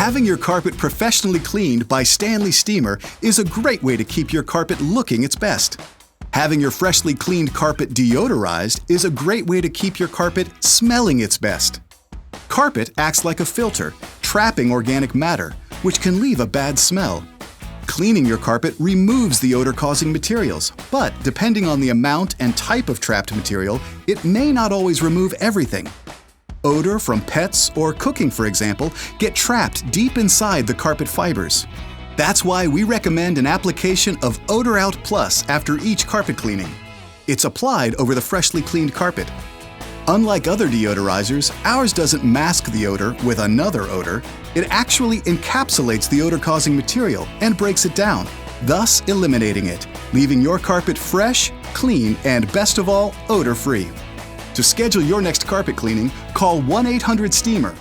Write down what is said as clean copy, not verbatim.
Having your carpet professionally cleaned by Stanley Steemer is a great way to keep your carpet looking its best. Having your freshly cleaned carpet deodorized is a great way to keep your carpet smelling its best. Carpet acts like a filter, trapping organic matter, which can leave a bad smell. Cleaning your carpet removes the odor-causing materials, but depending on the amount and type of trapped material, it may not always remove everything. Odor from pets or cooking, for example, get trapped deep inside the carpet fibers. That's why we recommend an application of Odor Out Plus after each carpet cleaning. It's applied over the freshly cleaned carpet. Unlike other deodorizers, ours doesn't mask the odor with another odor. It actually encapsulates the odor-causing material and breaks it down, thus eliminating it, leaving your carpet fresh, clean, and best of all, odor-free. To schedule your next carpet cleaning, call 1-800-STEAMER